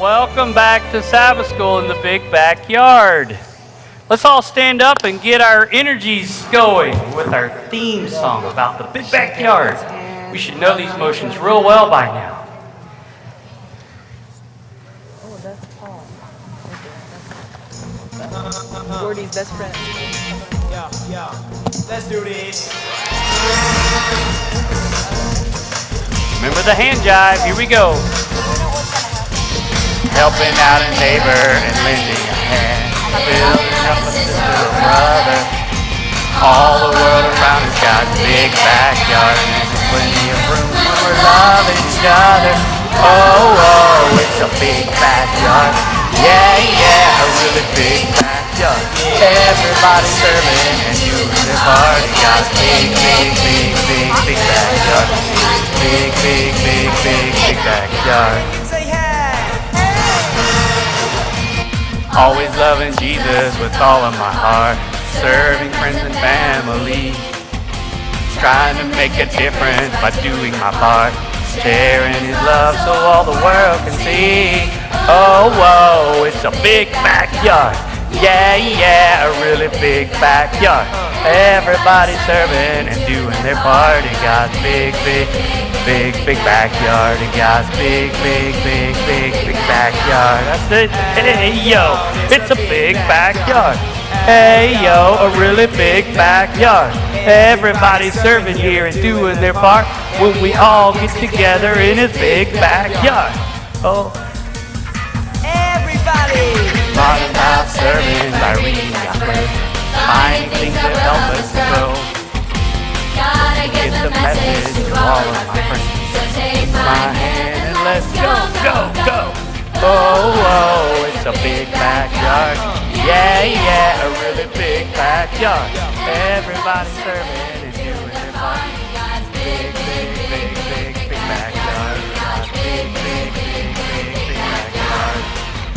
Welcome back to Sabbath School in the big backyard. Let's all stand up and get our energies going with our theme song about the big backyard. We should know these motions real well by now. Oh, that's Paul. That's Gordy's best friend. Yeah. Let's do this. Remember the hand jive. Here we go. Helping out a neighbor and lending a hand. Building up a sister or brother. All the world around us got a big backyard. And there's plenty of room when we're loving each other. Oh, it's a big backyard. Yeah, a really big backyard. Everybody serving and doing their part. It got a big backyard. Big backyard. Always loving Jesus with all of my heart. Serving friends and family. Trying to make a difference by doing my part. Sharing his love so all the world can see. Oh, it's a big backyard. Yeah, a really big backyard. Everybody serving and doing their part. It got big backyard. It got big backyard. That's it. Hey, yo, it's a big backyard. Hey, yo, a really big backyard. Everybody serving here and doing their part when we all get together in his big backyard. Oh, Everybody! Modern house serving by reading God's word. Finding things that help us grow. Get the message to all of my friends. Take my hand and let's go. Oh, it's a big backyard. Yeah, a really big backyard. Everybody serving and doing their part. Big backyard. Big backyard.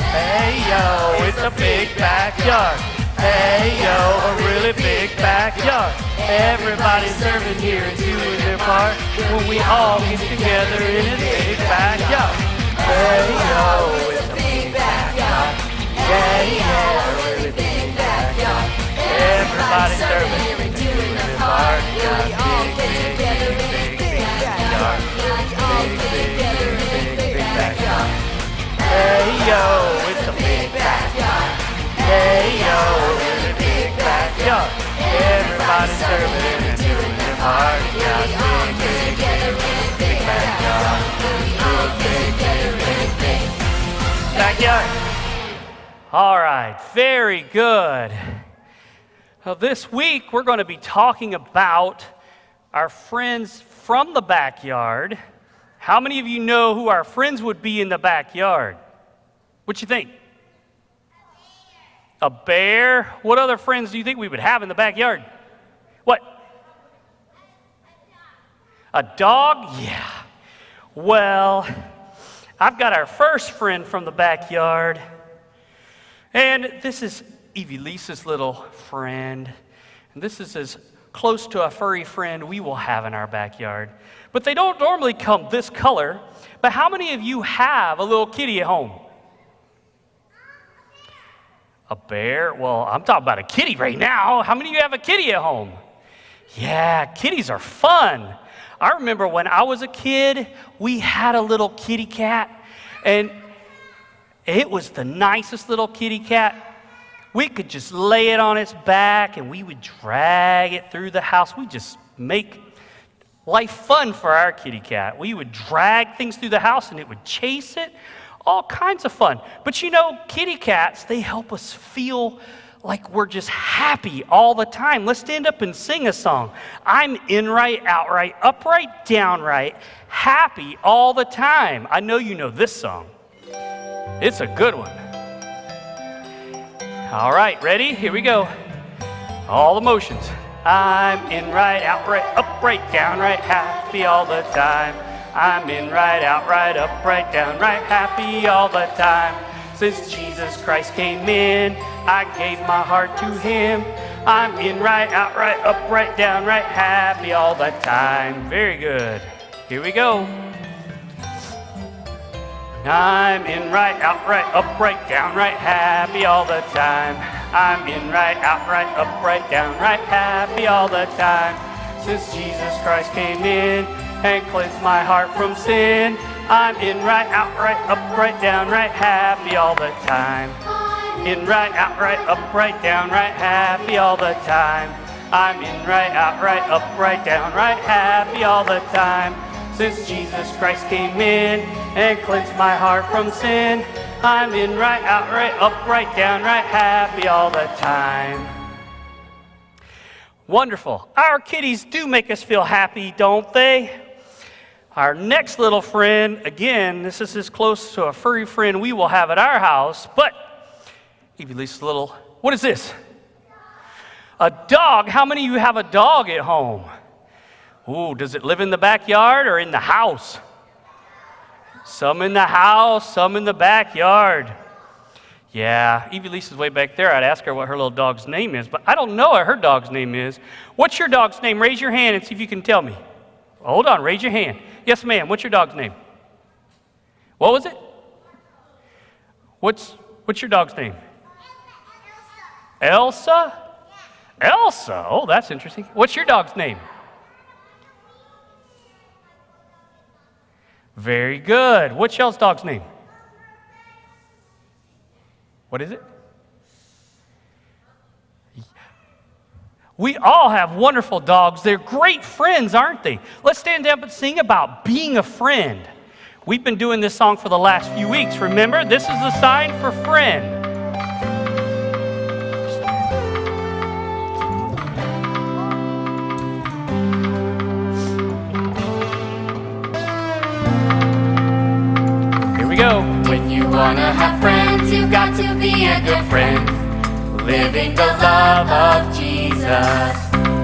Hey, yo, it's a big backyard. Hey, yo, a really big backyard. Everybody serving here and doing their part when we all get together in a big backyard. Hey, yo, it's a big backyard. Yeah, a really big backyard. Everybody serving here and doing their part. Got big backyard. Big backyard. Hey, yo, it's a big backyard. Hey, yo, really big backyard. Everybody serving and doing their part. Got big backyard. Big backyard. All right, very good. Well, this week we're going to be talking about our friends from the backyard. How many of you know who our friends would be in the backyard? What you think? A bear? What other friends do you think we would have in the backyard? What? A dog? Yeah. Well, I've got our first friend from the backyard. And this is Evie Lisa's little friend. And this is as close to a furry friend we will have in our backyard. But they don't normally come this color. But how many of you have a little kitty at home? A bear? Well, I'm talking about a kitty right now. How many of you have a kitty at home? Yeah, kitties are fun. I remember when I was a kid, we had a little kitty cat, and it was the nicest little kitty cat. We could just lay it on its back, and we would drag it through the house. We just make life fun for our kitty cat. We would drag things through the house, and it would chase it. All kinds of fun. But you know, kitty cats, they help us feel like we're just happy all the time. Let's stand up and sing a song. I'm in right, out right, upright, down right, happy all the time. I know you know this song. It's a good one. All right, ready? Here we go. All the motions. I'm in right, out right, upright, down right, happy all the time. I'm in right, out right, upright, down right, happy all the time. Since Jesus Christ came in, I gave my heart to him. I'm in right, out right, upright, down right, happy all the time. Very good. Here we go. I'm in right, outright, upright, downright happy all the time. I'm in right, outright, upright, downright happy all the time. Since Jesus Christ came in and cleansed my heart from sin, I'm in right, outright, upright, downright happy all the time. In right, outright, upright, downright happy all the time. I'm in right, outright, upright, downright happy all the time. Since Jesus Christ came in and cleansed my heart from sin, I'm in right, outright, upright, downright happy all the time. Wonderful. Our kitties do make us feel happy, don't they? Our next little friend, again, this is as close to a furry friend we will have at our house, but Evie Lisa's little, what is this? A dog. How many of you have a dog at home? Ooh, does it live in the backyard or in the house? Some in the house, some in the backyard. Yeah, Evie Lisa's way back there. I'd ask her what her little dog's name is, but I don't know what her dog's name is. What's your dog's name? Raise your hand and see if you can tell me. Hold on, raise your hand. Yes, ma'am. What's your dog's name? What was it? What's your dog's name? Elsa? Elsa? Oh, that's interesting. What's your dog's name? Very good. What's y'all's dog's name? What is it? We all have wonderful dogs. They're great friends, aren't they? Let's stand up and sing about being a friend. We've been doing this song for the last few weeks. Remember, this is the sign for friend. Here we go. When you wanna have friends, you've got to be a good friend, living the love of Jesus.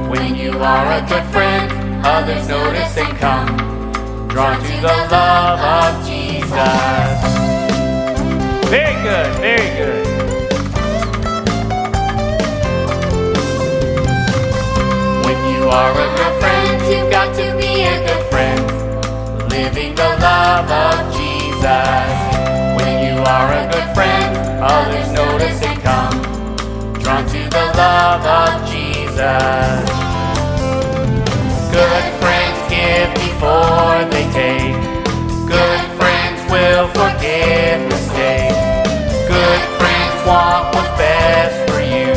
When you are a good friend, others notice and come, drawn to the love of Jesus. Very good, very good. When you are a good friend, you've got to be a good friend, living the love of Jesus. When you are a good friend, others notice and come, drawn to the love of Jesus. Good friends give before they take. Good friends will forgive mistakes. Good friends want what's best for you.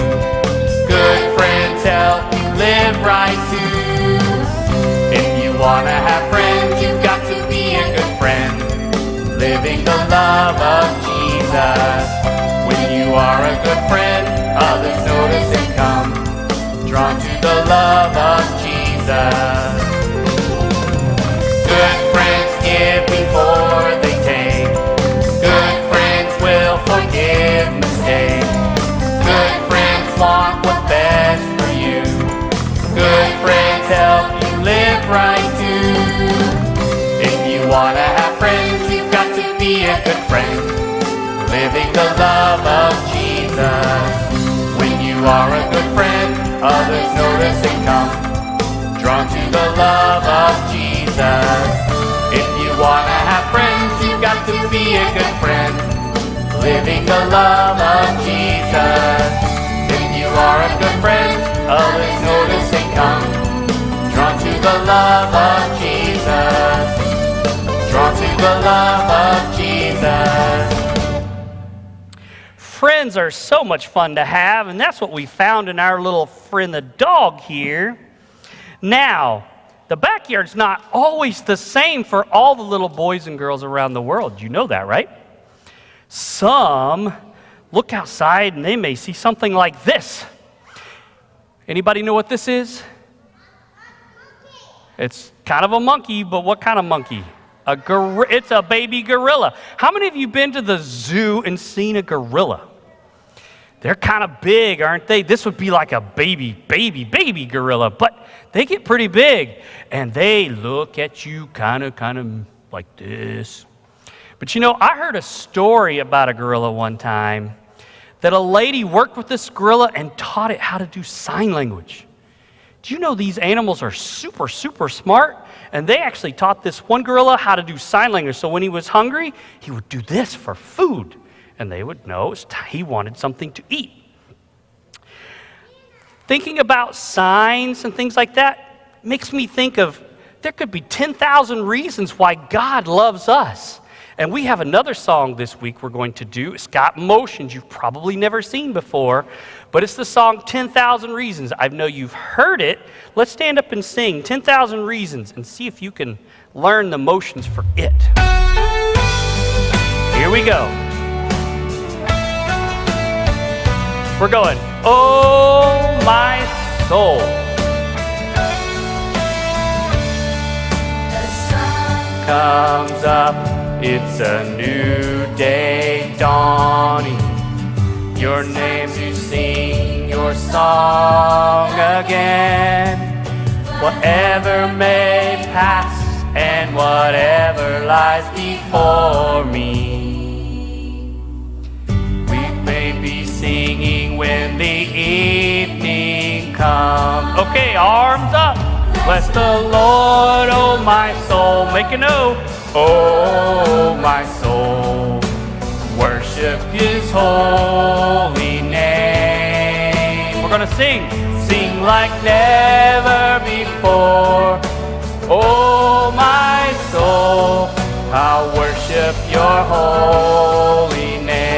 Good friends help you live right too. If you wanna have friends, you've got to be a good friend, living the love of Jesus. When you are a good friend, others notice and come, drawn to the love of Jesus. Good friends give before they take. Good friends will forgive mistakes. Good friends want what's best for you. Good friends help you live right too. If you wanna have friends, you've got to be a good friend, living the love of Jesus. When you are a good friend, others notice and come, drawn to the love of Jesus. If you wanna have friends, you've got to be a good friend, living the love of Jesus. If you are a good friend, others notice and come, drawn to the love of Jesus. Drawn to the love of Jesus. Friends are so much fun to have, and that's what we found in our little friend, the dog here. Now, the backyard's not always the same for all the little boys and girls around the world. You know that, right? Some look outside and they may see something like this. Anybody know what this is? It's kind of a monkey, but what kind of monkey? It's a baby gorilla. How many of you been to the zoo and seen a gorilla? They're kind of big, aren't they? This would be like a baby gorilla, but they get pretty big, and they look at you kind of like this. But you know, I heard a story about a gorilla one time that a lady worked with this gorilla and taught it how to do sign language. Do you know these animals are super smart? And they actually taught this one gorilla how to do sign language. So when he was hungry, he would do this for food. And they would know he wanted something to eat. Thinking about signs and things like that makes me think of there could be 10,000 reasons why God loves us. And we have another song this week we're going to do. It's got emotions you've probably never seen before, but it's the song 10,000 Reasons. I know you've heard it. Let's stand up and sing 10,000 Reasons and see if you can learn the motions for it. Here we go. We're going, oh my soul. The sun Comes up. It's a new day dawning. Your name to sing your song again. Whatever may pass and whatever lies before me. We may be singing when the evening comes. Okay, arms up. Bless the Lord, oh my soul. Make a note. Oh, my soul, worship His holy name. We're going to sing like never before. Oh, my soul, I'll worship your holy name.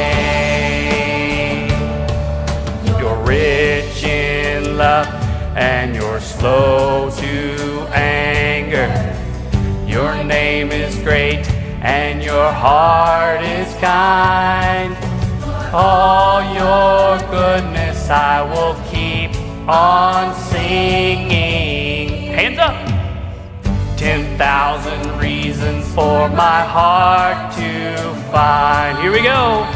You're rich in love and you're slow to anger. Your name is great and your heart is kind. All your goodness I will keep on singing. Hands up. 10,000 reasons for my heart to find. Here we go.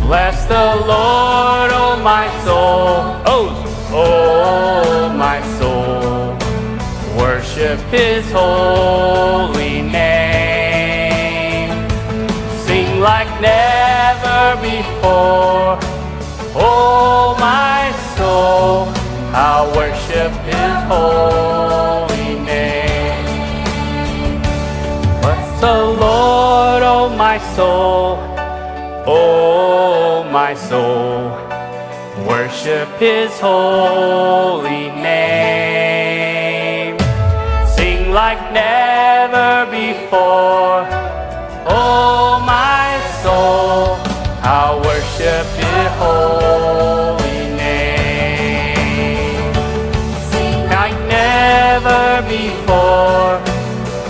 Bless the Lord, oh my soul. Oh, my soul. Worship His holy name. Sing like never before. Oh, my soul, I'll worship His holy name. Bless the Lord, oh, my soul. Oh, my soul, worship His holy name. Like never before. Oh, my soul, I'll worship His holy name. Sing like never before.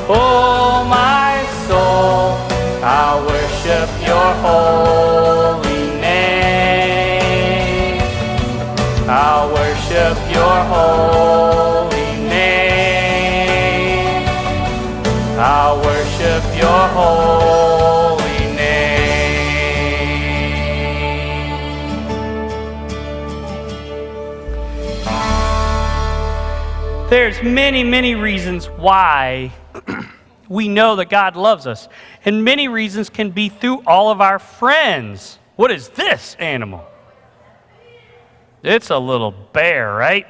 Oh, my soul, I'll worship your holy name. I'll worship your holy name. I'll worship your holy name. There's many reasons why we know that God loves us. And many reasons can be through all of our friends. What is this animal? It's a little bear, right?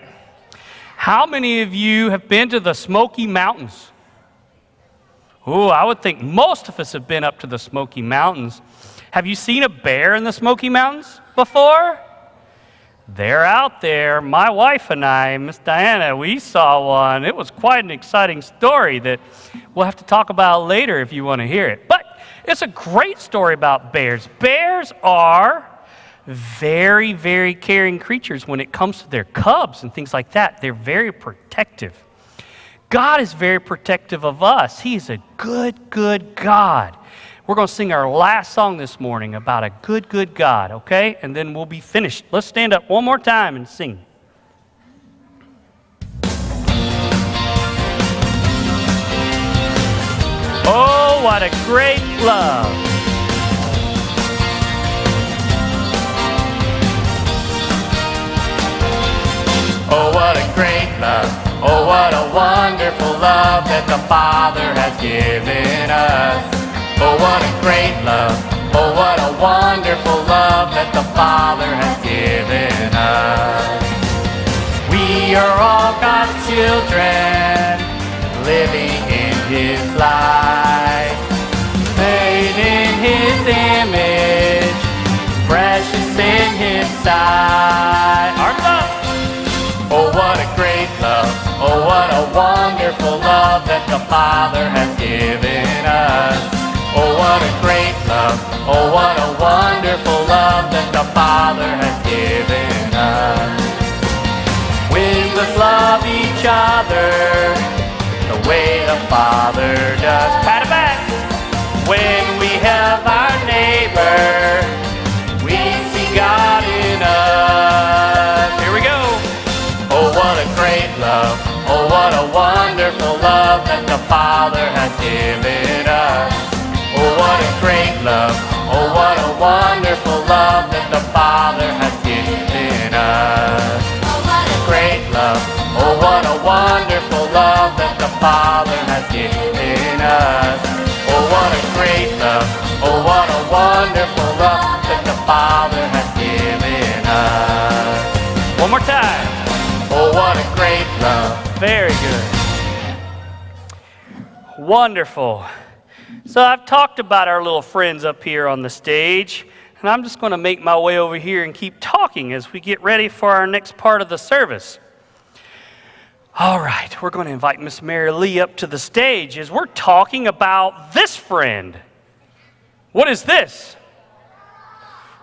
How many of you have been to the Smoky Mountains? Ooh, I would think most of us have been up to the Smoky Mountains. Have you seen a bear in the Smoky Mountains before? They're out there. My wife and I, Miss Diana, we saw one. It was quite an exciting story that we'll have to talk about later if you want to hear it. But it's a great story about bears. Bears are very caring creatures when it comes to their cubs and things like that. They're very protective. God is very protective of us. He is a good God. We're going to sing our last song this morning about a good God, okay? And then we'll be finished. Let's stand up one more time and sing. Oh, what a great love. Oh, what a great love. Oh, what a wonderful love that the Father has given us. Oh, what a great love. Oh, what a wonderful love that the Father has given us. We are all God's children, living his life. Made in his image, precious in his sight. Arms up. Oh, what a great love. Oh, what a wonderful love that the Father has given us. Oh, what a great love. Oh, what a wonderful love that the Father has given us. We must love each other the way the Father does. Pat it back. When we help our neighbor, we see God in us. Here we go. Oh, what a great love. Oh, what a wonderful love that the Father has given us. Oh, what a great love. Oh, what a wonderful love that the Father has given us. Oh, what a great love. Oh, what a wonderful love that the Father has given us. Oh, what a great love. Oh, what a wonderful love that the Father has given us. One more time. Oh, what a great love. Very good. Wonderful. So I've talked about our little friends up here on the stage, and I'm just going to make my way over here and keep talking as we get ready for our next part of the service. All right, we're going to invite Miss Mary Lee up to the stage as we're talking about this friend. What is this?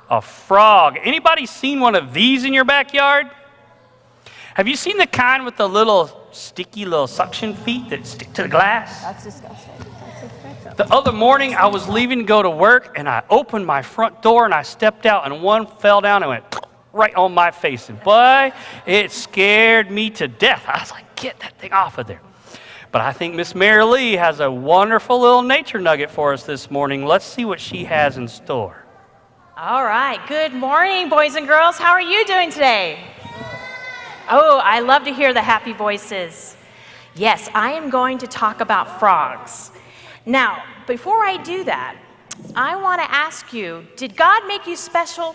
A frog. Anybody seen one of these in your backyard? Have you seen the kind with the little sticky little suction feet that stick to the glass? That's disgusting. The other morning, I was leaving to go to work, and I opened my front door, and I stepped out, and one fell down and went right on my face. And boy, it scared me to death. I was like, get that thing off of there. But I think Miss Mary Lee has a wonderful little nature nugget for us this morning. Let's see what she has in store. All right. Good morning, boys and girls. How are you doing today? Oh, I love to hear the happy voices. Yes, I am going to talk about frogs. Now, before I do that, I want to ask you, did God make you special?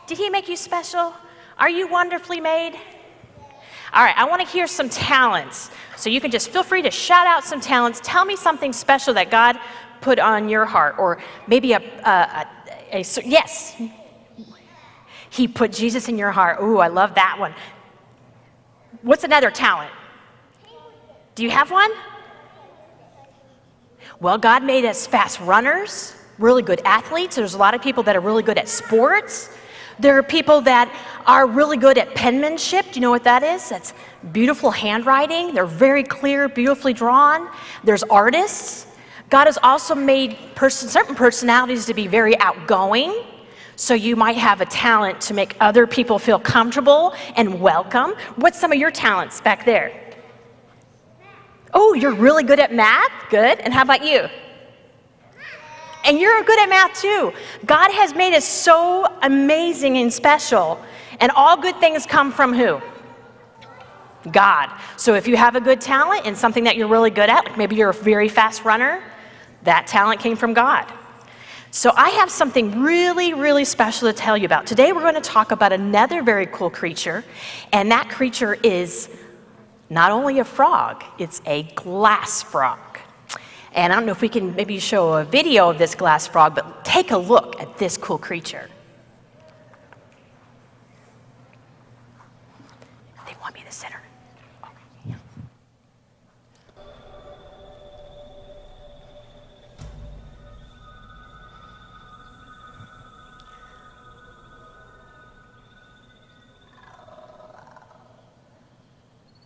Did he make you special? Are you wonderfully made? All right, I want to hear some talents. So you can just feel free to shout out some talents. Tell me something special that God put on your heart, or maybe yes. He put Jesus in your heart. Ooh, I love that one. What's another talent? Do you have one? Well, God made us fast runners, really good athletes. There's a lot of people that are really good at sports. There are people that are really good at penmanship. Do you know what that is? That's beautiful handwriting. They're very clear, beautifully drawn. There's artists. God has also made certain personalities to be very outgoing. So you might have a talent to make other people feel comfortable and welcome. What's some of your talents back there? Oh, you're really good at math? Good. And how about you? And you're good at math too. God has made us so amazing and special. And all good things come from who? God. So if you have a good talent and something that you're really good at, like maybe you're a very fast runner, that talent came from God. So I have something really, really special to tell you about. Today we're going to talk about another very cool creature, and that creature is not only a frog, it's a glass frog. And I don't know if we can maybe show a video of this glass frog, but take a look at this cool creature. They want me to sit her. Okay.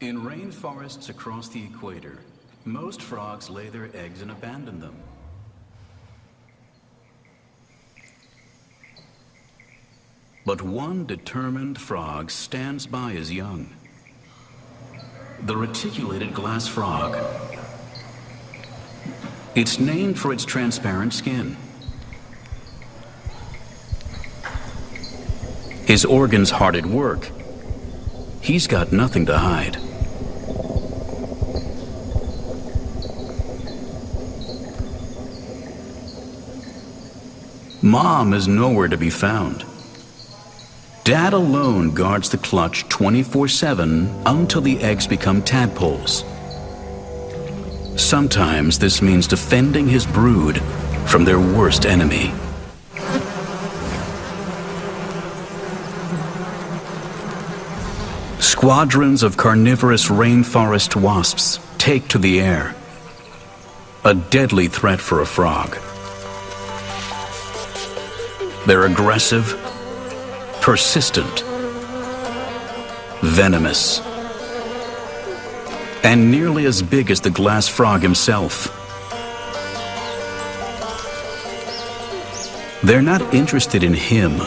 In rainforests across the equator, most frogs lay their eggs and abandon them. But one determined frog stands by his young. The reticulated glass frog. It's named for its transparent skin. His organs hard at work. He's got nothing to hide. Mom is nowhere to be found. Dad alone guards the clutch 24/7 until the eggs become tadpoles. Sometimes this means defending his brood from their worst enemy. Squadrons of carnivorous rainforest wasps take to the air, a deadly threat for a frog. They're aggressive, persistent, venomous, and nearly as big as the glass frog himself. They're not interested in him.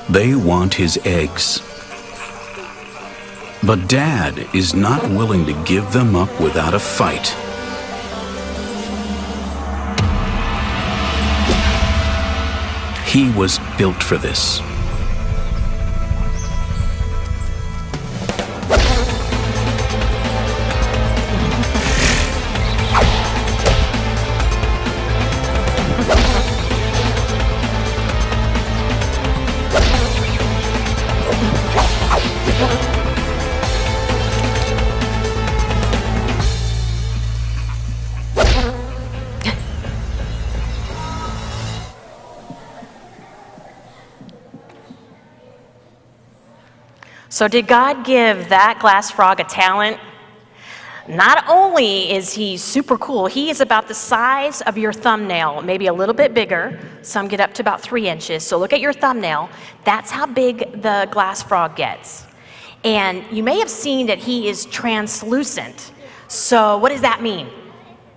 They want his eggs. But Dad is not willing to give them up without a fight. He was built for this. So did God give that glass frog a talent? Not only is he super cool, he is about the size of your thumbnail, maybe a little bit bigger. Some get up to about 3 inches. So look at your thumbnail. That's how big the glass frog gets. And you may have seen that he is translucent. So what does that mean?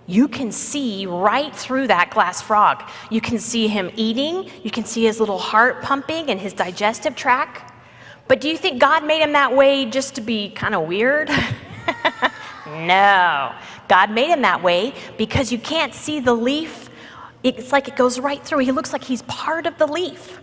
You can see right through that glass frog. You can see him eating. You can see his little heart pumping and his digestive tract. But do you think God made him that way just to be kind of weird? No. God made him that way because you can't see the leaf. It's like it goes right through. He looks like he's part of the leaf.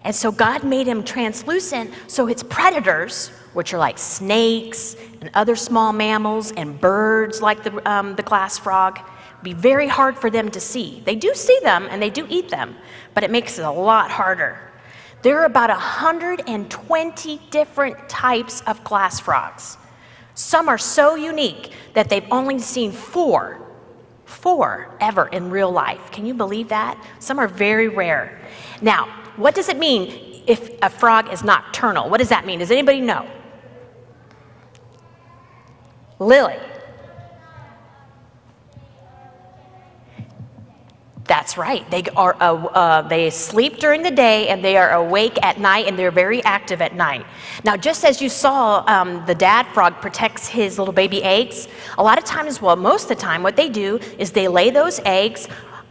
And so God made him translucent so its predators, which are like snakes and other small mammals and birds like the glass frog, be very hard for them to see. They do see them and they do eat them, but it makes it a lot harder. There are about 120 different types of glass frogs. Some are so unique that they've only seen four ever in real life. Can you believe that? Some are very rare. Now, what does it mean if a frog is nocturnal? What does that mean? Does anybody know? Lily. That's right. They sleep during the day and they are awake at night and they're very active at night. Now, just as you saw, the dad frog protects his little baby eggs. A lot of times, well, most of the time, what they do is they lay those eggs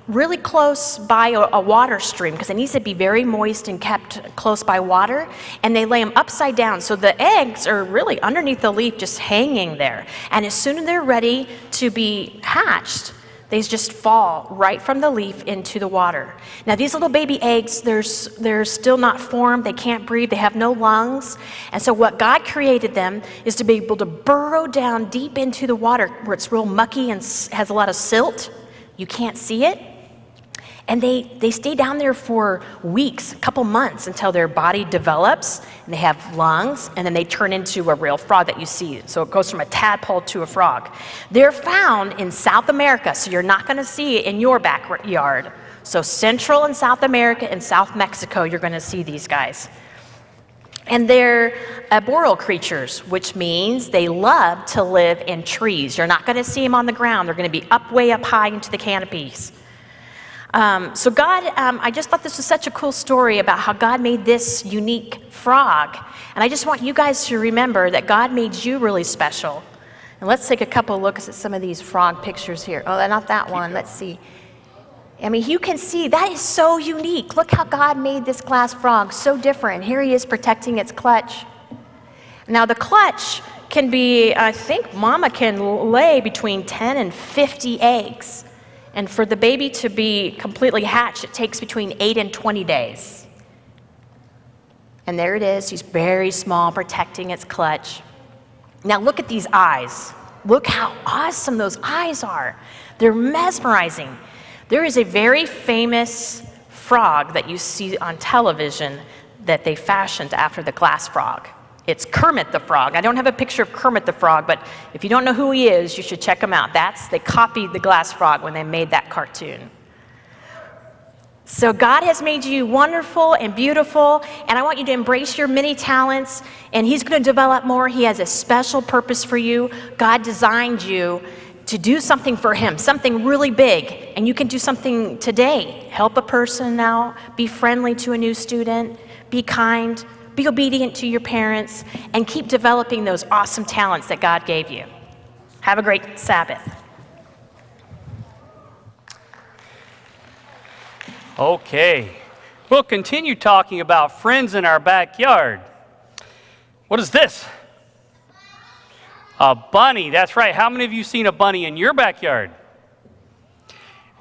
really close by a water stream because it needs to be very moist and kept close by water, and they lay them upside down. So the eggs are really underneath the leaf just hanging there. And as soon as they're ready to be hatched, they just fall right from the leaf into the water. Now these little baby eggs, they're still not formed, they can't breathe, they have no lungs. And so what God created them is to be able to burrow down deep into the water where it's real mucky and has a lot of silt. You can't see it. And they stay down there for weeks, a couple months, until their body develops and they have lungs, and then they turn into a real frog that you see. So it goes from a tadpole to a frog. They're found in South America, so you're not going to see it in your backyard. So Central and South America and South Mexico, you're going to see these guys. And they're arboreal creatures, which means they love to live in trees. You're not going to see them on the ground. They're going to be way up high into the canopies. So God, I just thought this was such a cool story about how God made this unique frog. And I just want you guys to remember that God made you really special. And let's take a couple looks at some of these frog pictures here. Oh, not that one. Let's see. I mean, you can see that is so unique. Look how God made this glass frog so different. Here he is protecting its clutch. Now the clutch can be, I think mama can lay between 10 and 50 eggs. And for the baby to be completely hatched, it takes between 8 and 20 days. And there it is. He's very small, protecting its clutch. Now look at these eyes. Look how awesome those eyes are. They're mesmerizing. There is a very famous frog that you see on television that they fashioned after the glass frog. It's Kermit the Frog. I don't have a picture of Kermit the Frog, but if you don't know who he is, you should check him out. They copied the glass frog when they made that cartoon. So God has made you wonderful and beautiful, and I want you to embrace your many talents, and He's going to develop more. He has a special purpose for you. God designed you to do something for Him, something really big, and you can do something today. Help a person now, be friendly to a new student, be kind, be obedient to your parents, and keep developing those awesome talents that God gave you. Have a great Sabbath. Okay, we'll continue talking about friends in our backyard. What is this? A bunny, that's right. How many of you seen a bunny in your backyard?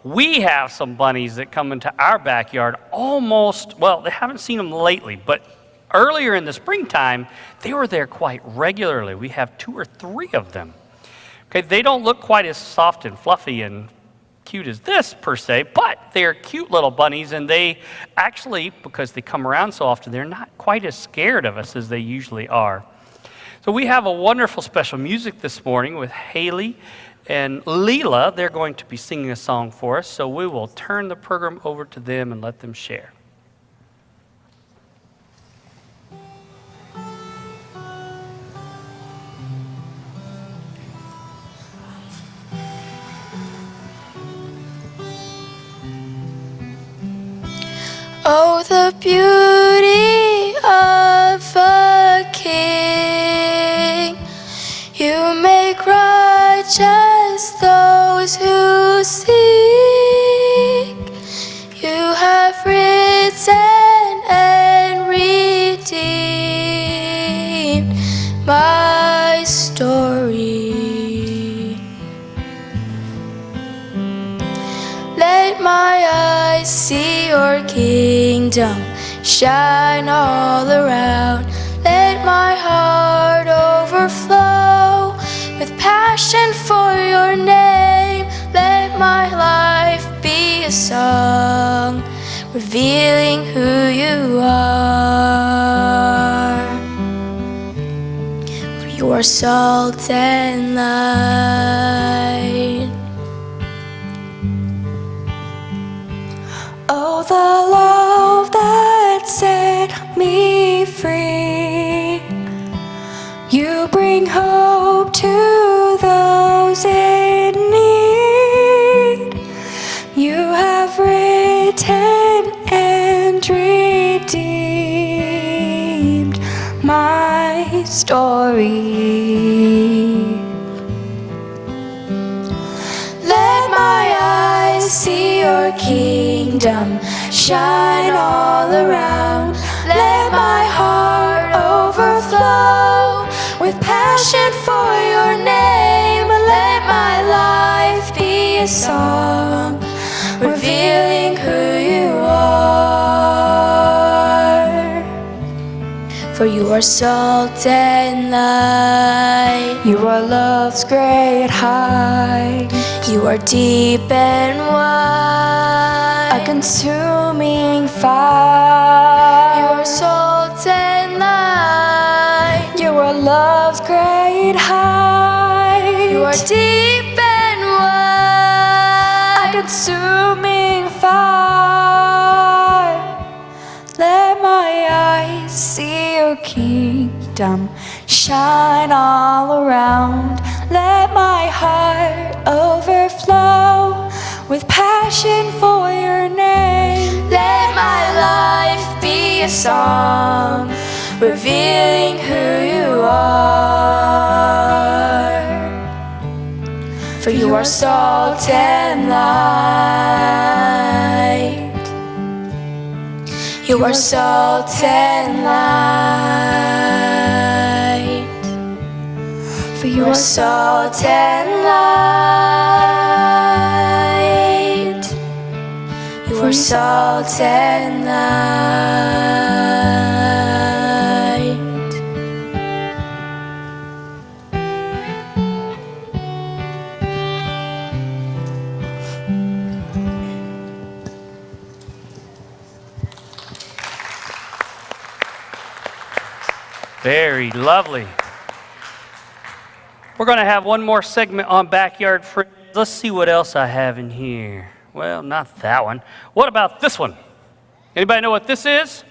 We have some bunnies that come into our backyard they haven't seen them lately, but earlier in the springtime, they were there quite regularly. We have 2 or 3 of them. Okay, they don't look quite as soft and fluffy and cute as this per se, but they're cute little bunnies, and they actually, because they come around so often, they're not quite as scared of us as they usually are. So we have a wonderful special music this morning with Haley and Leela. They're going to be singing a song for us, so we will turn the program over to them and let them share. Oh, the beauty of a king. You make righteous those who seek. You have risen and redeemed my story. Let my eyes see your kingdom shine all around. Let my heart overflow with passion for your name. Let my life be a song revealing who you are. For you are salt and light. Oh, the love that set me free. You bring hope to those in need. You have written and redeemed my story. Let my eyes see your kingdom shine all around. Let my heart overflow with passion for your name. Let my life be a song revealing who you are. For you are salt and light. You are love's great height. You are deep and wide, a consuming fire. You are salt and light. You are love's great height. You are deep and wide, a consuming fire. Let my eyes see your kingdom shine all around. Let my heart overflow with passion for your name. Let my life be a song revealing who you are. For you are salt and light. You are salt and light. For you are salt and light. You are salt and light. Very lovely. We're going to have one more segment on backyard friends. Let's see what else I have in here. Well, not that one. What about this one? Anybody know what this is?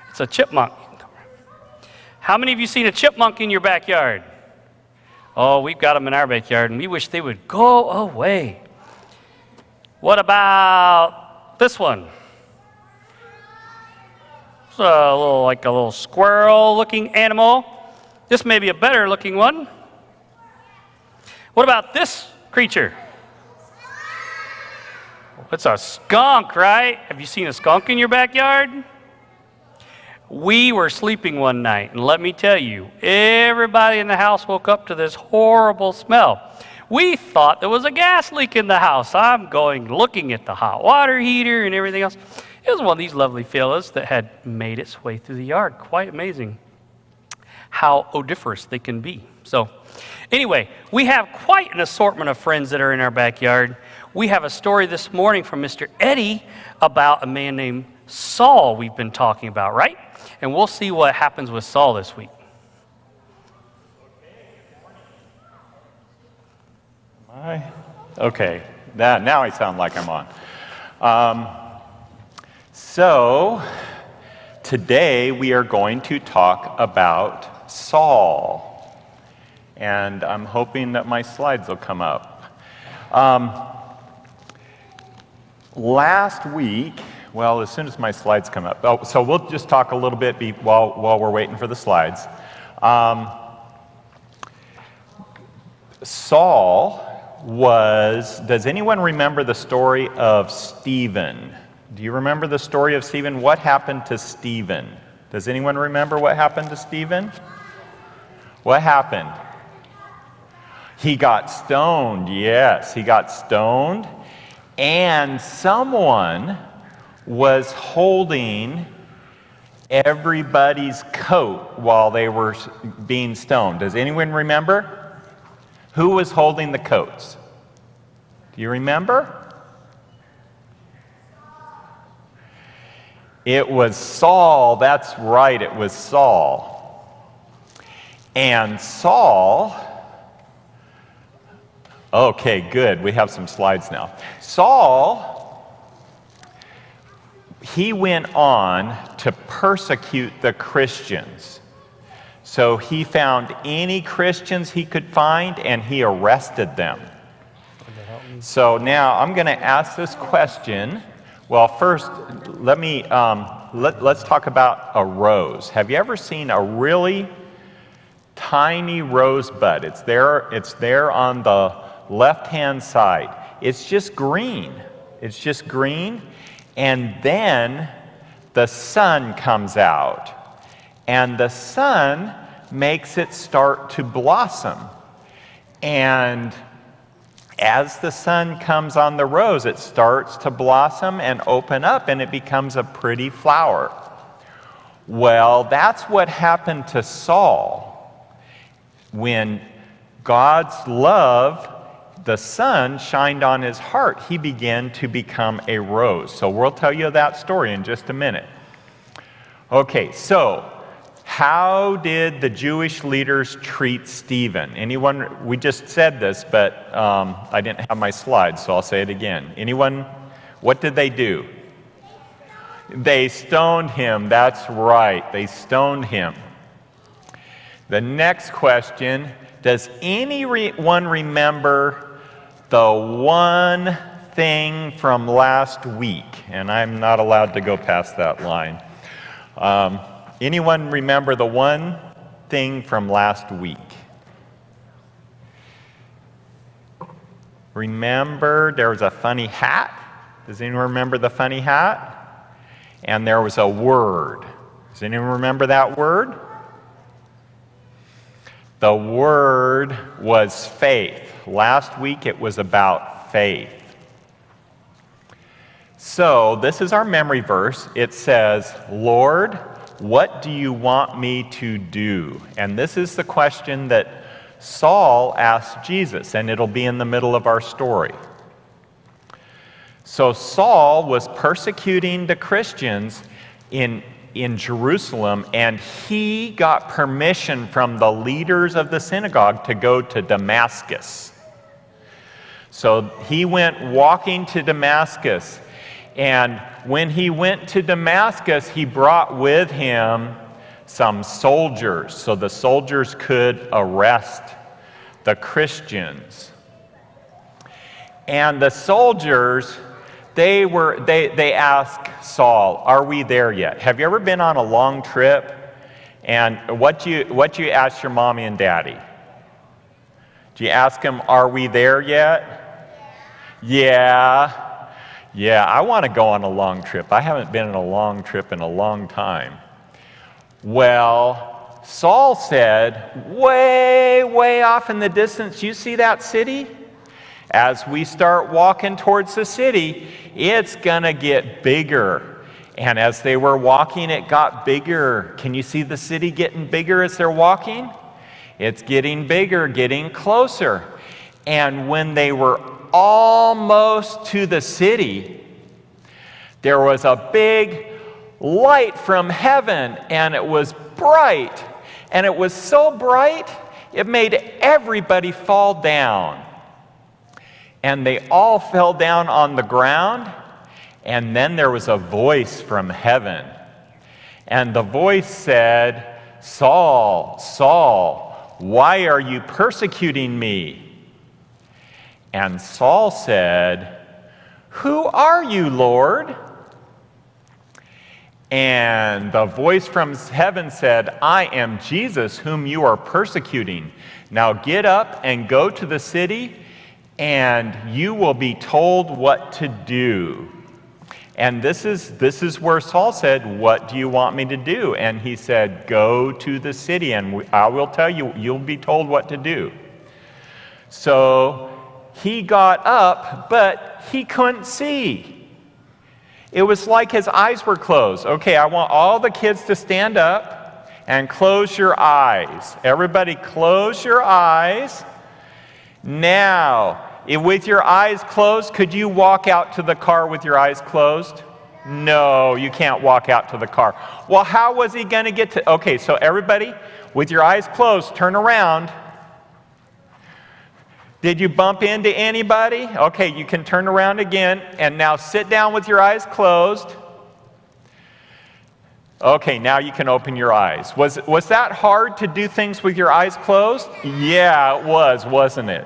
It's a chipmunk. How many of you seen a chipmunk in your backyard? Oh, we've got them in our backyard, and we wish they would go away. What about this one? It's like a little squirrel-looking animal. This may be a better-looking one. What about this creature? It's a skunk, right? Have you seen a skunk in your backyard? We were sleeping one night, and let me tell you, everybody in the house woke up to this horrible smell. We thought there was a gas leak in the house. I'm looking at the hot water heater and everything else. It was one of these lovely fellas that had made its way through the yard. Quite amazing how odoriferous they can be. So anyway, we have quite an assortment of friends that are in our backyard. We have a story this morning from Mr. Eddie about a man named Saul we've been talking about, right? And we'll see what happens with Saul this week. Okay, now I sound like I'm on. So today we are going to talk about Saul. And I'm hoping that my slides will come up. Last week, well, as soon as my slides come up, so we'll just talk a little bit while we're waiting for the slides. Saul does anyone remember the story of Stephen? Do you remember the story of Stephen? What happened to Stephen? Does anyone remember what happened to Stephen? What happened? He got stoned. Yes, he got stoned. And someone was holding everybody's coat while they were being stoned. Does anyone remember? Who was holding the coats? Do you remember? It was Saul. That's right, it was Saul. And Saul, okay, good. We have some slides now. Saul, he went on to persecute the Christians. So he found any Christians he could find and he arrested them. So now I'm going to ask this question. Well, first, let's talk about a rose. Have you ever seen a really tiny rosebud? It's there on the left-hand side. It's just green. It's just green. And then the sun comes out. And the sun makes it start to blossom. And as the sun comes on the rose, it starts to blossom and open up, and it becomes a pretty flower. Well, that's what happened to Saul. When God's love, the sun, shined on his heart, he began to become a rose. So we'll tell you that story in just a minute. Okay, so how did the Jewish leaders treat Stephen? Anyone? We just said this, but I didn't have my slides, so I'll say it again. Anyone? What did they do? They stoned him. That's right. They stoned him. The next question, does anyone remember the one thing from last week? And I'm not allowed to go past that line. Anyone remember the one thing from last week? Remember there was a funny hat? Does anyone remember the funny hat? And there was a word. Does anyone remember that word? The word was faith. Last week it was about faith. So this is our memory verse. It says, Lord, what do you want me to do? And this is the question that Saul asked Jesus, and it'll be in the middle of our story. So Saul was persecuting the Christians in in Jerusalem, and he got permission from the leaders of the synagogue to go to Damascus. So he went walking to Damascus, and when he went to Damascus, he brought with him some soldiers, so the soldiers could arrest the Christians. And the soldiers, they asked Saul, "Are we there yet?" Have you ever been on a long trip? And what you ask your mommy and daddy? Do you ask them, "Are we there yet?" Yeah. Yeah, I want to go on a long trip. I haven't been on a long trip in a long time. Well, Saul said, way, way off in the distance, you see that city? As we start walking towards the city, it's going to get bigger. And as they were walking, it got bigger. Can you see the city getting bigger as they're walking? It's getting bigger, getting closer. And when they were almost to the city, there was a big light from heaven, and it was bright. And it was so bright, it made everybody fall down. And they all fell down on the ground, and then there was a voice from heaven. And the voice said, "Saul, Saul, why are you persecuting me?" And Saul said, "Who are you, Lord?" And the voice from heaven said, "I am Jesus, whom you are persecuting. Now get up and go to the city, and you will be told what to do." And this is where Saul said, "What do you want me to do?" And he said, "Go to the city, and I will tell you, you'll be told what to do." So he got up, but he couldn't see. It was like his eyes were closed. Okay, I want all the kids to stand up and close your eyes. Everybody close your eyes. Now, with your eyes closed, could you walk out to the car with your eyes closed? No, you can't walk out to the car. Well, how was he going to get to... Okay, so everybody, with your eyes closed, turn around. Did you bump into anybody? Okay, you can turn around again, and now sit down with your eyes closed. Okay, now you can open your eyes. Was that hard to do things with your eyes closed? Yeah, it was, wasn't it?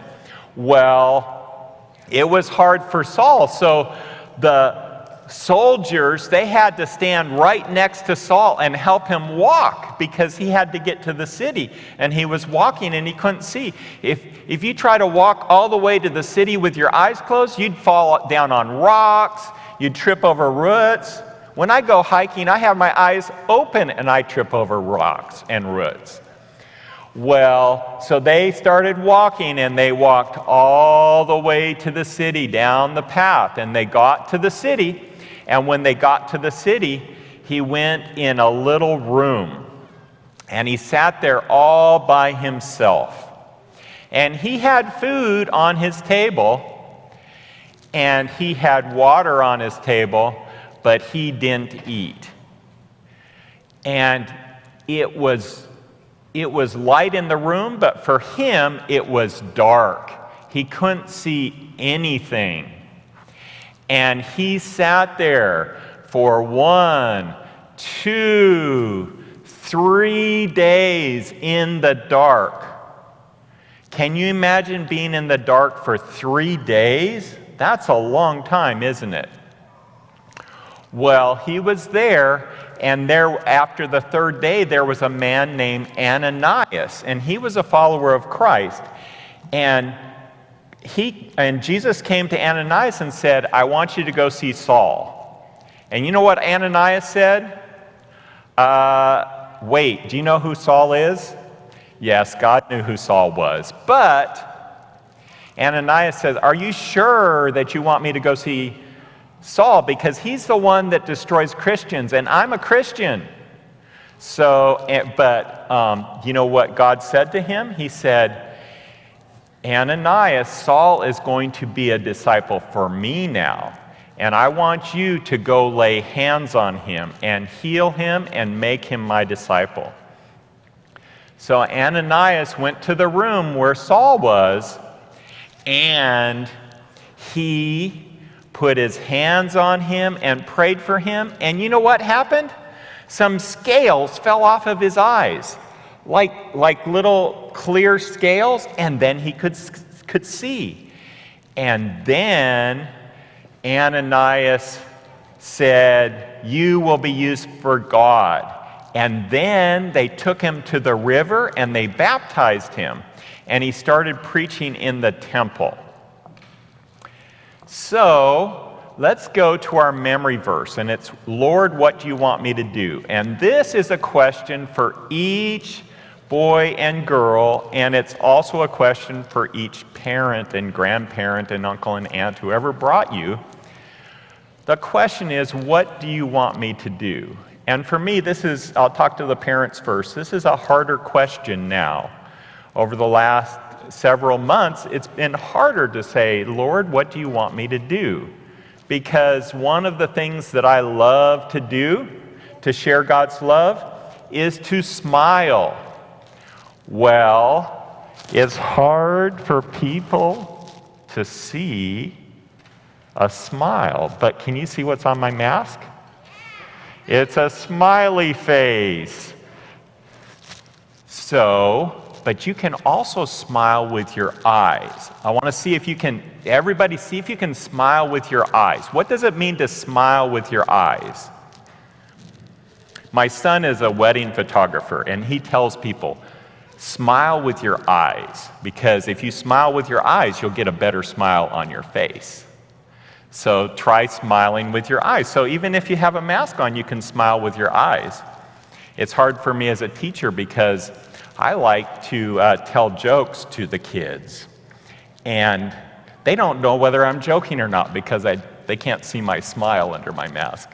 Well, it was hard for Saul. So the soldiers, they had to stand right next to Saul and help him walk because he had to get to the city. And he was walking and he couldn't see. If you try to walk all the way to the city with your eyes closed, you'd fall down on rocks, you'd trip over roots. When I go hiking, I have my eyes open and I trip over rocks and roots. Well, so they started walking, and they walked all the way to the city, down the path, and they got to the city. And when they got to the city, he went in a little room, and he sat there all by himself. And he had food on his table, and he had water on his table, but he didn't eat. And it was light in the room, but for him, it was dark. He couldn't see anything. And he sat there for 1, 2, 3 days in the dark. Can you imagine being in the dark for 3 days? That's a long time, isn't it? Well, he was there, and there, after the 3rd day, there was a man named Ananias, and he was a follower of Christ. And Jesus came to Ananias and said, "I want you to go see Saul." And you know what Ananias said? Wait, do you know who Saul is? Yes, God knew who Saul was. But Ananias says, "Are you sure that you want me to go see Saul? Because he's the one that destroys Christians, and I'm a Christian." So, but you know what God said to him? He said, "Ananias, Saul is going to be a disciple for me now, and I want you to go lay hands on him and heal him and make him my disciple. So Ananias went to the room where Saul was, and he put his hands on him and prayed for him. And you know what happened? Some scales fell off of his eyes, like little clear scales, and then he could see. And then Ananias said, "You will be used for God." And then they took him to the river and they baptized him. And he started preaching in the temple. So let's go to our memory verse. And it's, "Lord, what do you want me to do?" And this is a question for each boy and girl. And it's also a question for each parent and grandparent and uncle and aunt, whoever brought you. The question is, what do you want me to do? And for me, I'll talk to the parents first. This is a harder question now. Over the last several months, it's been harder to say, "Lord, what do you want me to do?" Because one of the things that I love to do to share God's love is to smile. Well, it's hard for people to see a smile, but can you see what's on my mask? It's a smiley face. But you can also smile with your eyes. I want to see if you can, everybody see if you can smile with your eyes. What does it mean to smile with your eyes? My son is a wedding photographer, and he tells people, smile with your eyes, because if you smile with your eyes, you'll get a better smile on your face. So try smiling with your eyes. So even if you have a mask on, you can smile with your eyes. It's hard for me as a teacher because I like to tell jokes to the kids. And they don't know whether I'm joking or not because they can't see my smile under my mask.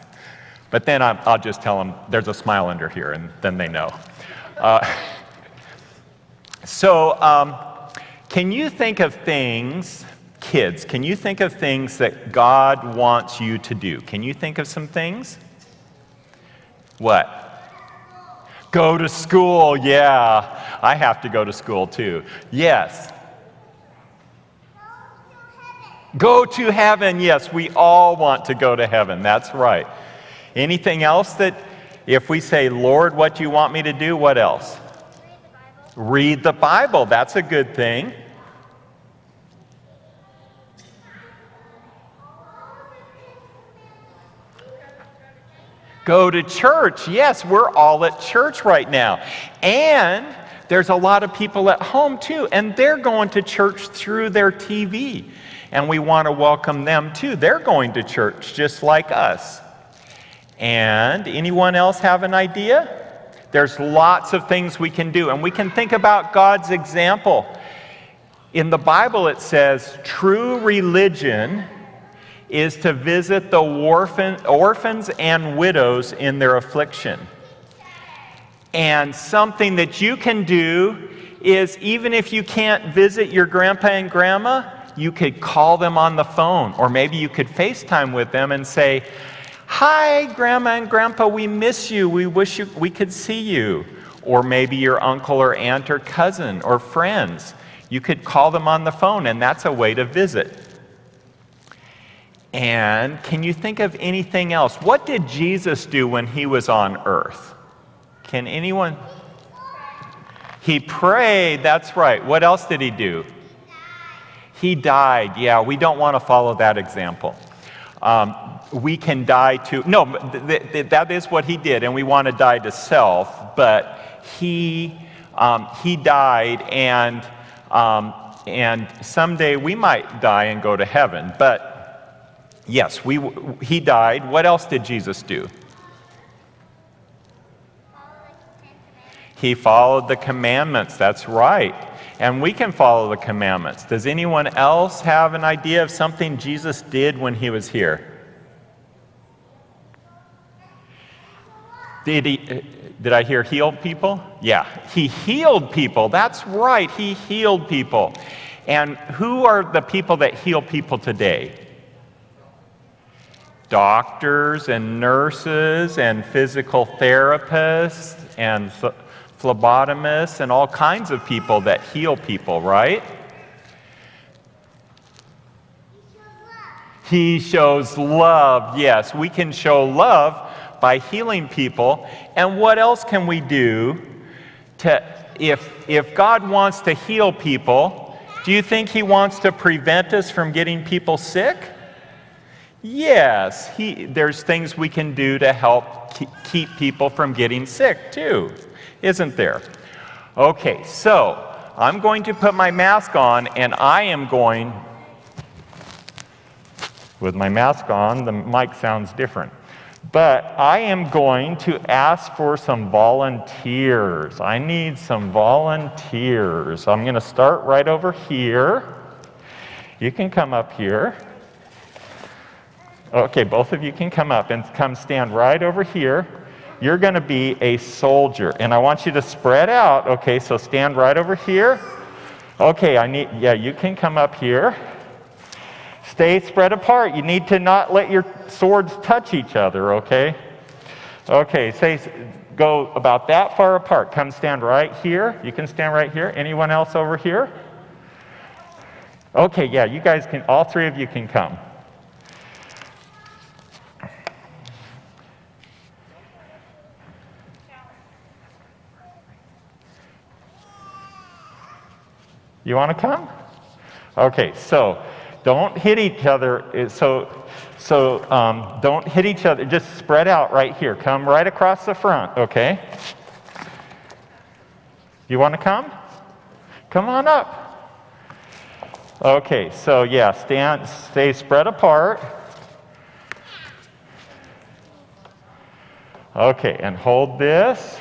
But then I'll just tell them, there's a smile under here, and then they know. Can you think of things... Kids, can you think of things that God wants you to do? Can you think of some things? What? Go to school, yeah. I have to go to school too. Yes. Go to heaven, yes. We all want to go to heaven, that's right. Anything else that, if we say, "Lord, what do you want me to do?" What else? Read the Bible, that's a good thing. Go to church. Yes, we're all at church right now. And there's a lot of people at home too, and they're going to church through their TV. And we want to welcome them too. They're going to church just like us. And anyone else have an idea? There's lots of things we can do, and we can think about God's example. In the Bible it says, true religion is to visit the orphans and widows in their affliction. And something that you can do is, even if you can't visit your grandpa and grandma, you could call them on the phone, or maybe you could FaceTime with them and say, "Hi, Grandma and Grandpa, we miss you. We wish we could see you." Or maybe your uncle or aunt or cousin or friends. You could call them on the phone, and that's a way to visit. And can you think of anything else? What did Jesus do when he was on earth? Can anyone? He prayed, that's right. What else did he do? He died. Yeah, we don't want to follow that example. We can die to, no, that is what he did, and we want to die to self, but he died, and someday we might die and go to heaven, but yes, he died. What else did Jesus do? He followed the commandments, that's right. And we can follow the commandments. Does anyone else have an idea of something Jesus did when he was here? Did I hear heal people? Yeah, he healed people. That's right, he healed people. And who are the people that heal people today? doctors and nurses and physical therapists and phlebotomists and all kinds of people that heal people, right? He shows love. Yes, we can show love by healing people. And what else can we do to, if God wants to heal people, do you think he wants to prevent us from getting people sick? Yes, there's things we can do to help keep people from getting sick too, isn't there? Okay, so I'm going to put my mask on, and I am going, with my mask on, the mic sounds different. But I am going to ask for some volunteers. I need some volunteers. I'm going to start right over here. You can come up here. Okay, both of you can come up and come stand right over here. You're going to be a soldier, and I want you to spread out. Okay, so stand right over here. Okay, you can come up here. Stay spread apart. You need to not let your swords touch each other, okay? Okay, go about that far apart. Come stand right here. You can stand right here. Anyone else over here? Okay, yeah, you guys can, all three of you can come. You want to come? Okay, so don't hit each other. Don't hit each other. Just spread out right here. Come right across the front, okay? You want to come? Come on up. Okay, so yeah, stay spread apart. Okay, and hold this.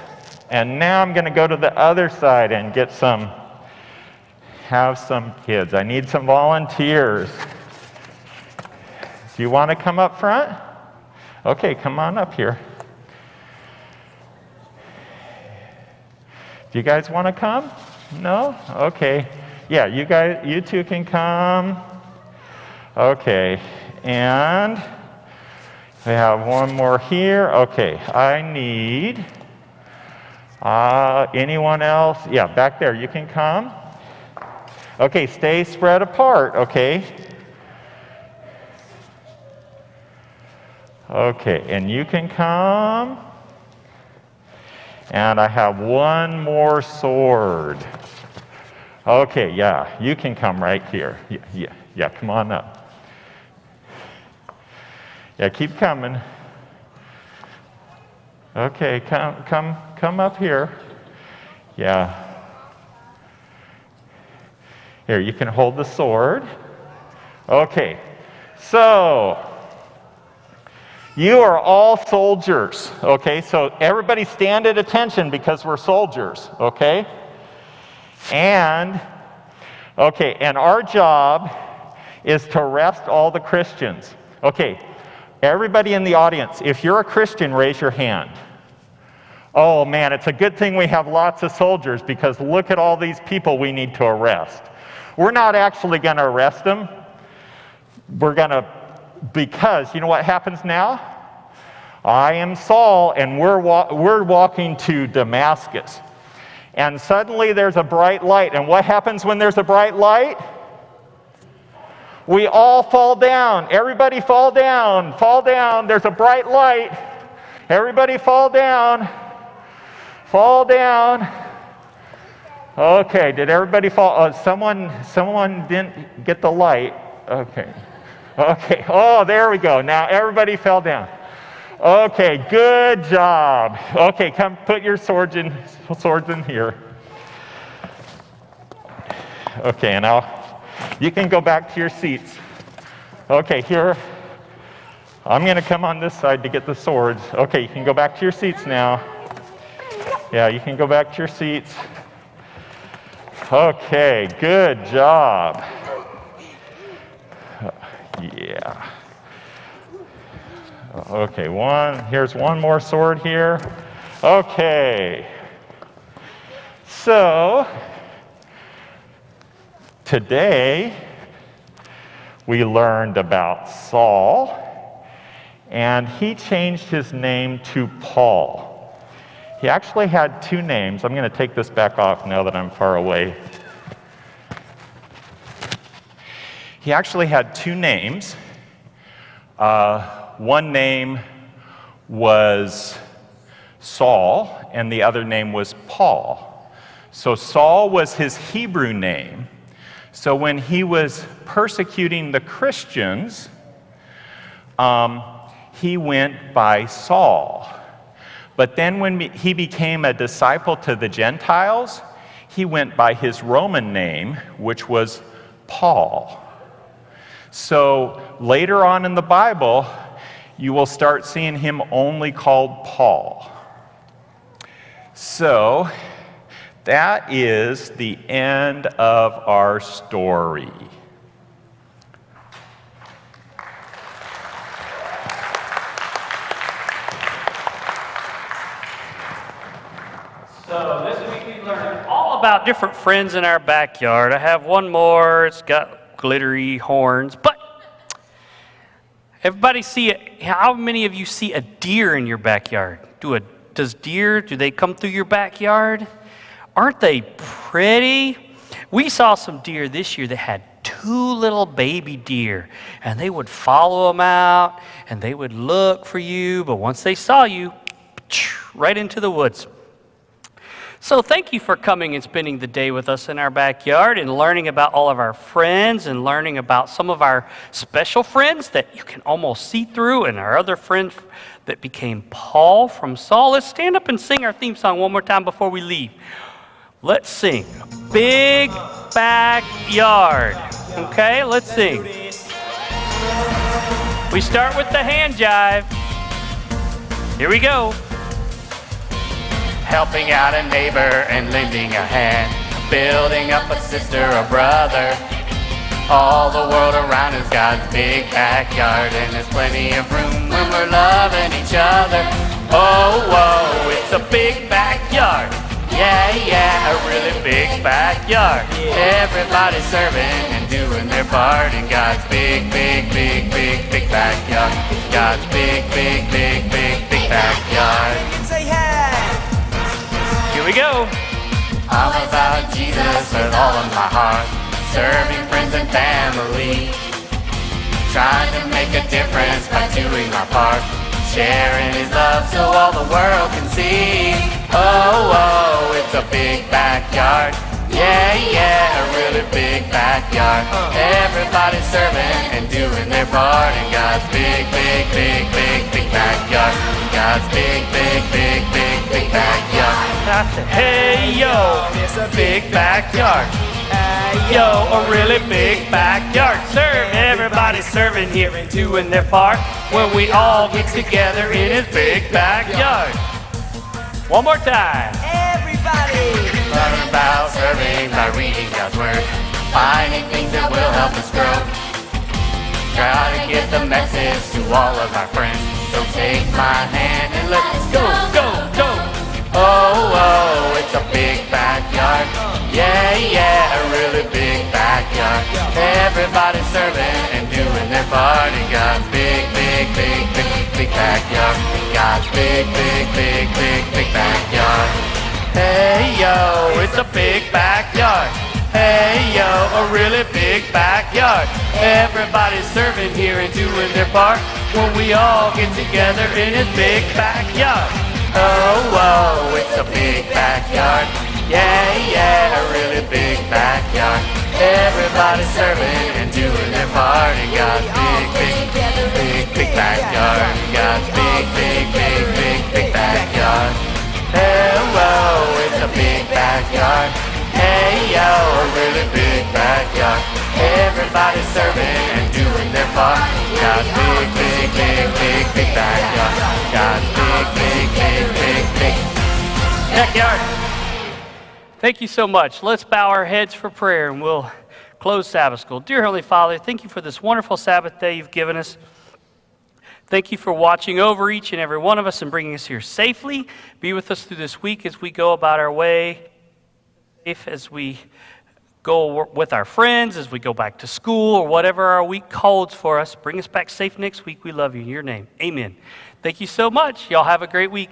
And now I'm going to go to the other side and have some kids. I need some volunteers. Do you want to come up front? Okay, come on up here. Do you guys want to come? No? Okay. Yeah, you two can come. Okay, and we have one more here. Okay, I need anyone else? Yeah, back there, you can come. Okay, stay spread apart, okay? Okay, and you can come. And I have one more sword. Okay, yeah, you can come right here. Yeah, come on up. Yeah, keep coming. Okay, come up here. Yeah. Here, you can hold the sword. Okay, so you are all soldiers, okay? So everybody stand at attention because we're soldiers, okay? And our job is to arrest all the Christians. Okay, everybody in the audience, if you're a Christian, raise your hand. Oh man, it's a good thing we have lots of soldiers because look at all these people we need to arrest. We're not actually going to arrest them. Because you know what happens now? I am Saul, and we're walking to Damascus. And suddenly there's a bright light. And what happens when there's a bright light? We all fall down. Everybody fall down. Fall down. There's a bright light. Everybody fall down. Fall down. Okay, did everybody fall? Someone didn't get the light. Okay. Oh, there we go. Now everybody fell down. Okay, good job. Okay, come put your swords in here. Okay, and now you can go back to your seats. Okay, here. I'm going to come on this side to get the swords. Okay, you can go back to your seats now. Yeah, you can go back to your seats. Okay, good job. Yeah. Okay, here's one more sword here. Okay. So, today we learned about Saul and he changed his name to Paul. He actually had two names. I'm going to take this back off now that I'm far away. He actually had two names. One name was Saul, and the other name was Paul. So Saul was his Hebrew name. So when he was persecuting the Christians, he went by Saul. But then when he became a disciple to the Gentiles, he went by his Roman name, which was Paul. So later on in the Bible, you will start seeing him only called Paul. So that is the end of our story. So this week we learned all about different friends in our backyard. I have one more. It's got glittery horns. But everybody see it? How many of you see a deer in your backyard? Does deer, do they come through your backyard? Aren't they pretty? We saw some deer this year that had two little baby deer, and they would follow them out, and they would look for you, but once they saw you, right into the woods. So thank you for coming and spending the day with us in our backyard and learning about all of our friends and learning about some of our special friends that you can almost see through and our other friends that became Paul from Saul. Let's stand up and sing our theme song one more time before we leave. Let's sing Big Backyard. Okay, let's sing. We start with the hand jive. Here we go. Helping out a neighbor and lending a hand, building up a sister or brother. All the world around is God's big backyard, and there's plenty of room when we're loving each other. Oh, whoa, it's a big backyard. Yeah, yeah, a really big backyard. Everybody's serving and doing their part in God's big, big, big, big, big backyard. God's big, big, big, big, big backyard. Say hey! Here we go. I'm about Jesus with all of my heart, serving friends and family, trying to make a difference by doing our part, sharing His love so all the world can see. Oh, oh, it's a big backyard. Yeah, yeah, a really big backyard. Everybody's serving and doing their part in God's big, big, big, big, big backyard. God's big, big, big, big, big backyard. Hey, yo, It's a big backyard. Yo, a really big backyard. Serve, everybody's serving here and doing their part when we all get together in His big backyard. One more time. Everybody! Learn about serving by reading God's Word, finding things that will help us grow. Try to get the message to all of our friends. So take my hand and let's go, go, go. Oh, oh, it's a big backyard. Yeah, yeah, a really big backyard. Everybody's serving and doing their part in God's big, big, big, big, big backyard. God's big, big, big, big, big backyard. Hey, yo, it's a big backyard. Hey, yo, a really big backyard. Everybody's serving here and doing their part when we all get together in His big backyard. Oh, whoa, it's a big backyard. Yeah, yeah, a really big backyard. Everybody's serving and doing their part in God's big, big, big, big backyard. God's big, big, big, big, big backyard. Hey, whoa, it's a big backyard. Hey, yo, a really big backyard. Everybody's serving and doing their part. God's big, big, big, big, big backyard. God's big, big, big, big, big backyard. Thank you so much. Let's bow our heads for prayer and we'll close Sabbath School. Dear Heavenly Father, thank you for this wonderful Sabbath day you've given us. Thank you for watching over each and every one of us and bringing us here safely. Be with us through this week as we go about our way, safe as we go with our friends as we go back to school or whatever our week holds for us. Bring us back safe next week. We love you. In your name, amen. Thank you so much. Y'all have a great week.